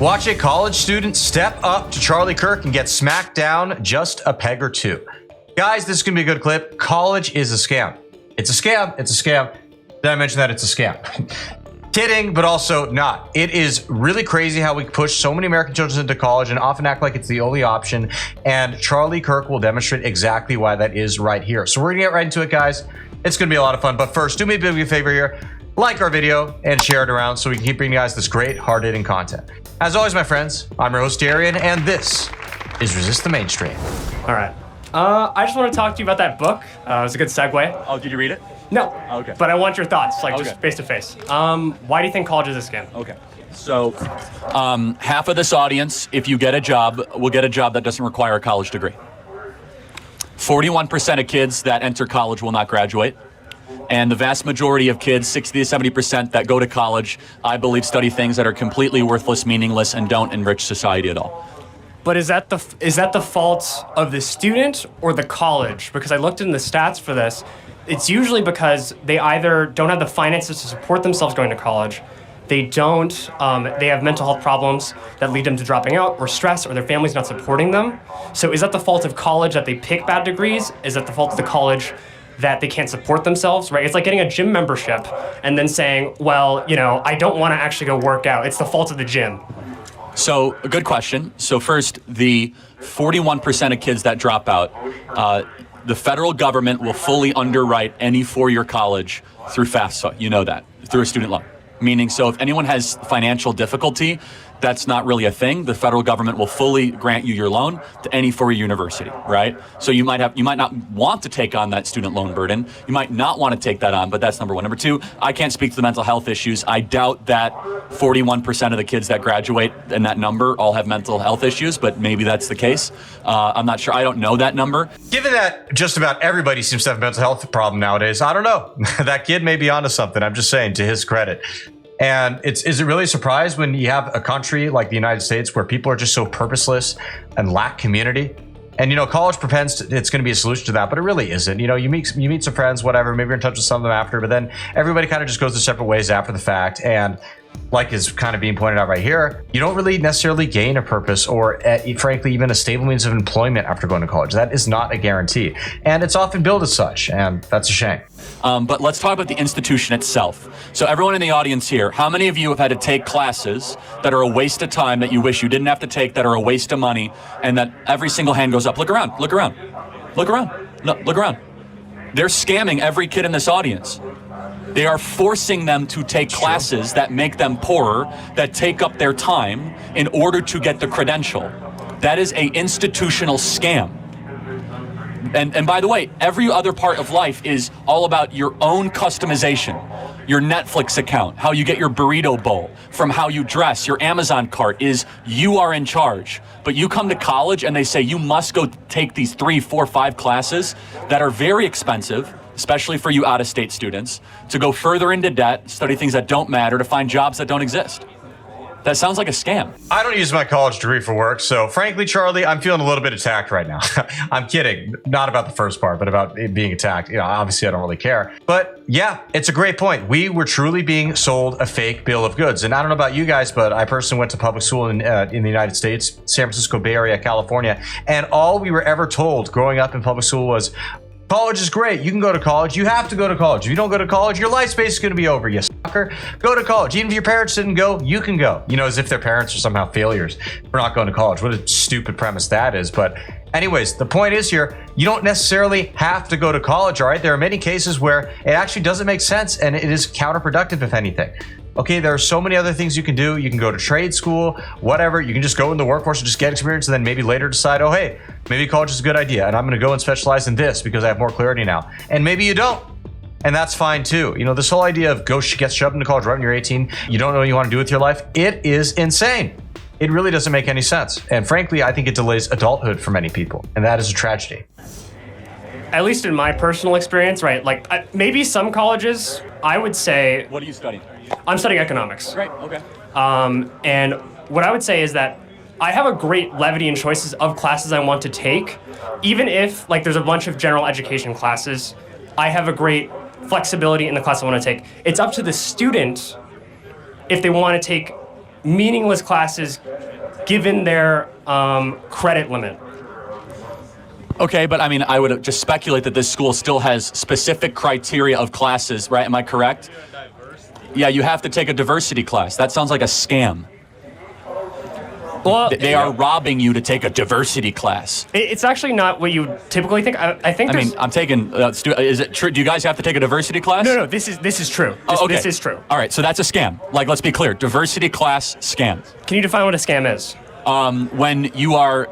Watch a college student step up to Charlie Kirk and get smacked down just a peg or two. Guys, this is going to be a good clip. College is a scam. It's a scam. It's a scam. Did I mention that it's a scam? Kidding, but also not. It is really crazy how we push so many American children into college and often act like it's the only option. And Charlie Kirk will demonstrate exactly why that is right here. So we're going to get right into it, guys. It's going to be a lot of fun. But first, do me a big favor here. Like our video and share it around so we can keep bringing you guys this great, hard-hitting content. As always, my friends, I'm your host, Darian, and this is Resist the Mainstream. All right. I just want to talk to you about that book. It was a good segue. Oh, did you read it? No. Okay. But I want your thoughts, like Okay. just face to face. Why do you think college is a scam? Okay. So, half of this audience, if you get a job, will get a job that doesn't require a college degree. 41% of kids that enter college will not graduate. And the vast majority of kids, 60 to 70% that go to college, I believe study things that are completely worthless, meaningless, and don't enrich society at all. But is that the fault of the student or the college? Because I looked in the stats for this. It's usually because they either don't have the finances to support themselves going to college, they have mental health problems that lead them to dropping out, or stress, or their family's not supporting them. So is that the fault of college that they pick bad degrees? Is that the fault of the college that they can't support themselves, right? It's like getting a gym membership and then saying, well, I don't want to actually go work out. It's the fault of the gym. So, a good question. So first, the 41% of kids that drop out, the federal government will fully underwrite any four-year college through FAFSA. You know that, through a student loan. Meaning, so if anyone has financial difficulty, that's not really a thing. The federal government will fully grant you your loan to any four-year university, right? So you might not want to take on that student loan burden. You might not want to take that on, but that's number one. Number two, I can't speak to the mental health issues. I doubt that 41% of the kids that graduate in that number all have mental health issues, but maybe that's the case. I'm not sure. I don't know that number. Given that just about everybody seems to have a mental health problem nowadays, I don't know. That kid may be onto something. I'm just saying, to his credit. And is it really a surprise when you have a country like the United States where people are just so purposeless and lack community? And, college it's going to be a solution to that, but it really isn't. You meet some friends, whatever, maybe you're in touch with some of them after, but then everybody kind of just goes their separate ways after the fact. And like is kind of being pointed out right here, you don't really necessarily gain a purpose or, frankly, even a stable means of employment after going to college. That is not a guarantee. And it's often billed as such, and that's a shame. But let's talk about the institution itself. So everyone in the audience here, how many of you have had to take classes that are a waste of time that you wish you didn't have to take, that are a waste of money, and that every single hand goes up? Look around, look around, look around, no, look around. They're scamming every kid in this audience. They are forcing them to take classes that make them poorer, that take up their time in order to get the credential. That is an institutional scam. And by the way, every other part of life is all about your own customization. Your Netflix account, how you get your burrito bowl, from how you dress, your Amazon cart is you are in charge. But you come to college and they say you must go take these 3, 4, 5 classes that are very expensive, especially for you out-of-state students, to go further into debt, study things that don't matter, to find jobs that don't exist. That sounds like a scam. I don't use my college degree for work, so frankly, Charlie, I'm feeling a little bit attacked right now. I'm kidding. Not about the first part, but about it being attacked. Obviously, I don't really care. But yeah, it's a great point. We were truly being sold a fake bill of goods. And I don't know about you guys, but I personally went to public school in the United States, San Francisco Bay Area, California. And all we were ever told growing up in public school was, college is great. You can go to college. You have to go to college. If you don't go to college, your life's basically going to be over, you sucker. Go to college. Even if your parents didn't go, you can go. As if their parents are somehow failures for not going to college. What a stupid premise that is. But anyways, the point is here, you don't necessarily have to go to college, all right? There are many cases where it actually doesn't make sense and it is counterproductive, if anything. Okay, there are so many other things you can do. You can go to trade school, whatever. You can just go in the workforce and just get experience and then maybe later decide, oh, hey, maybe college is a good idea and I'm going to go and specialize in this because I have more clarity now. And maybe you don't. And that's fine too. This whole idea of get shoved into college right when you're 18, you don't know what you want to do with your life. It is insane. It really doesn't make any sense. And frankly, I think it delays adulthood for many people. And that is a tragedy. At least in my personal experience, right? Like maybe some colleges, I would say. What are you studying? I'm studying economics. Right, okay. And what I would say is that I have a great levity and choices of classes I want to take. Even if there's a bunch of general education classes, I have a great flexibility in the class I want to take. It's up to the student if they want to take meaningless classes given their credit limit. Okay, but I mean, I would just speculate that this school still has specific criteria of classes, right? Am I correct? Yeah, you have to take a diversity class. That sounds like a scam. Well, They are robbing you to take a diversity class. It's actually not what you typically think. I think. I mean, I'm taking. Is it true? Do you guys have to take a diversity class? No. This is true. Okay. This is true. All right, so that's a scam. Like, let's be clear. Diversity class scam. Can you define what a scam is? When you are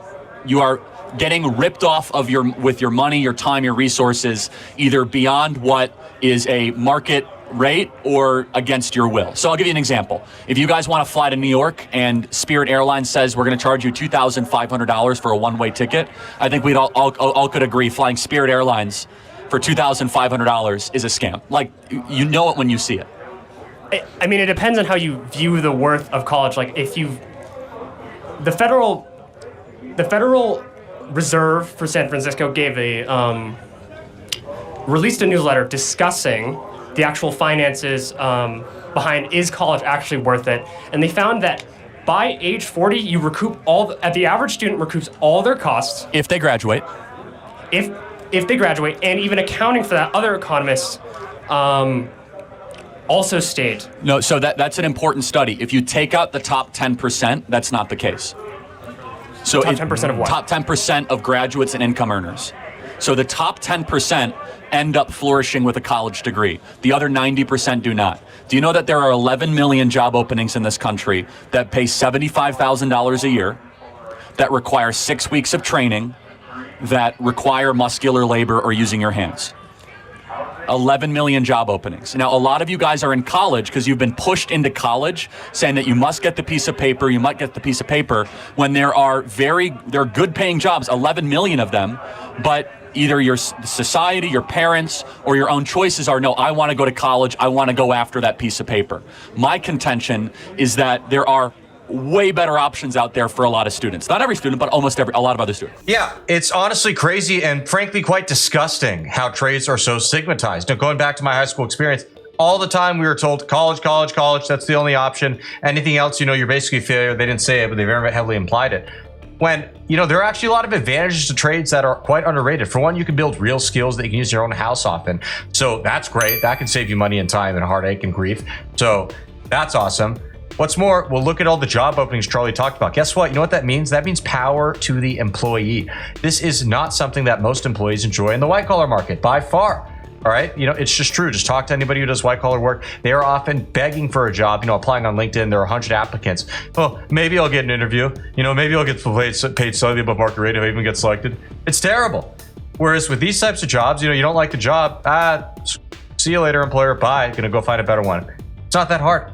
getting ripped off of with your money, your time, your resources, either beyond what is a market rate or against your will. So I'll give you an example. If you guys want to fly to New York and Spirit Airlines says we're going to charge you $2,500 for a one-way ticket, I think we'd all could agree flying Spirit Airlines for $2,500 is a scam. Like, you know it when you see it. I mean, it depends on how you view the worth of college. Like, if the Federal Reserve for San Francisco released a newsletter discussing the actual finances behind is college actually worth it, and they found that by age 40 you recoup the average student recoups all their costs If they graduate. if they graduate, and even accounting for that, other economists also state. No, so that's an important study. If you take out the top 10%, that's not the case. So Top 10% of what? Top 10% of graduates and income earners. So the top 10% end up flourishing with a college degree. The other 90% do not. Do you know that there are 11 million job openings in this country that pay $75,000 a year, that require 6 weeks of training, that require muscular labor or using your hands? 11 million job openings. Now, a lot of you guys are in college because you've been pushed into college saying that you must get the piece of paper, when there are good paying jobs, 11 million of them, but either your society, your parents, or your own choices are, no, I want to go to college, I want to go after that piece of paper. My contention is that there are way better options out there for a lot of students. Not every student, but a lot of other students. Yeah, it's honestly crazy and frankly quite disgusting how trades are so stigmatized. Now, going back to my high school experience, all the time we were told college, that's the only option. Anything else, you're basically a failure. They didn't say it, but they very heavily implied it. When, there are actually a lot of advantages to trades that are quite underrated. For one, you can build real skills that you can use in your own house often. So that's great. That can save you money and time and heartache and grief. So that's awesome. What's more, we'll look at all the job openings Charlie talked about. Guess what? You know what that means? That means power to the employee. This is not something that most employees enjoy in the white collar market by far. All right. It's just true. Just talk to anybody who does white collar work. They are often begging for a job, applying on LinkedIn. There are 100 applicants. Well, maybe I'll get an interview. Maybe I'll get paid slightly above market rate if I even get selected. It's terrible. Whereas with these types of jobs, you don't like the job. See you later, employer. Bye. Gonna go find a better one. It's not that hard.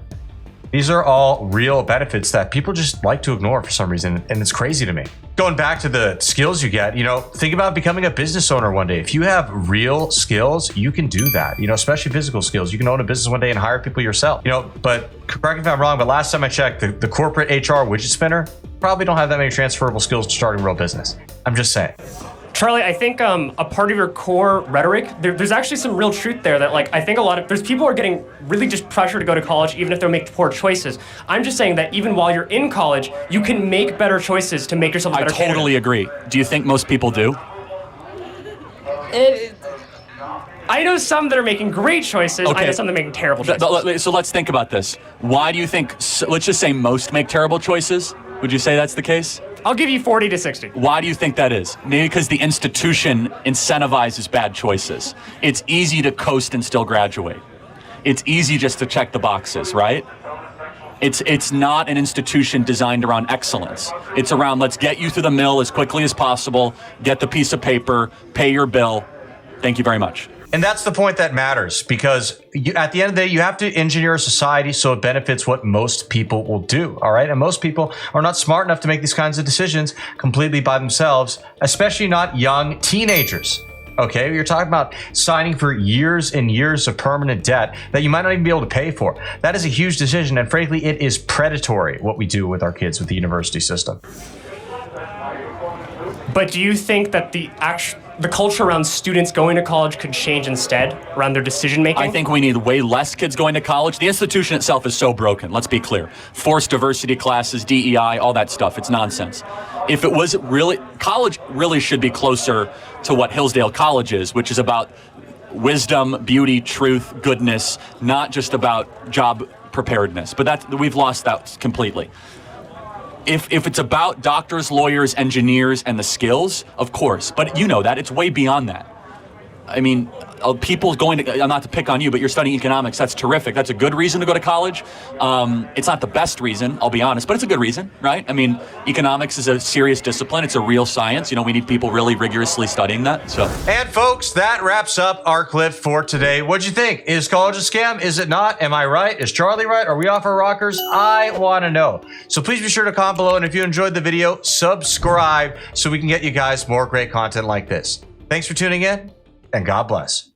These are all real benefits that people just like to ignore for some reason, and it's crazy to me. Going back to the skills you get, think about becoming a business owner one day. If you have real skills, you can do that, especially physical skills. You can own a business one day and hire people yourself, but correct me if I'm wrong, but last time I checked, the corporate HR widget spinner probably don't have that many transferable skills to starting real business. I'm just saying. Charlie, I think a part of your core rhetoric, there's actually some real truth there that, I think there's people who are getting really just pressure to go to college even if they're making poor choices. I'm just saying that even while you're in college, you can make better choices to make yourself a better candidate. I totally agree. Do you think most people do? I know some that are making great choices. Okay. I know some that are making terrible choices. So let's think about this. Why do you think, let's just say most make terrible choices? Would you say that's the case? I'll give you 40 to 60. Why do you think that is? Maybe because the institution incentivizes bad choices. It's easy to coast and still graduate. It's easy just to check the boxes, right? It's not an institution designed around excellence. It's around, let's get you through the mill as quickly as possible, get the piece of paper, pay your bill. Thank you very much. And that's the point that matters, because at the end of the day, you have to engineer a society so it benefits what most people will do. All right. And most people are not smart enough to make these kinds of decisions completely by themselves, especially not young teenagers. Okay. You're talking about signing for years and years of permanent debt that you might not even be able to pay for. That is a huge decision. And frankly, it is predatory what we do with our kids with the university system. But do you think that the culture around students going to college could change instead, around their decision making? I think we need way less kids going to college. The institution itself is so broken, let's be clear. Forced diversity classes, DEI, all that stuff, it's nonsense. If it was really, college really should be closer to what Hillsdale College is, which is about wisdom, beauty, truth, goodness, not just about job preparedness. But we've lost that completely. If it's about doctors, lawyers, engineers, and the skills, of course. But you know that. It's way beyond that. I mean, people going to, not to pick on you, but you're studying economics. That's terrific. That's a good reason to go to college. It's not the best reason, I'll be honest, but it's a good reason, right? I mean, economics is a serious discipline. It's a real science. We need people really rigorously studying that. So. And folks, that wraps up our clip for today. What'd you think? Is college a scam? Is it not? Am I right? Is Charlie right? Are we off our rockers? I want to know. So please be sure to comment below. And if you enjoyed the video, subscribe so we can get you guys more great content like this. Thanks for tuning in. And God bless.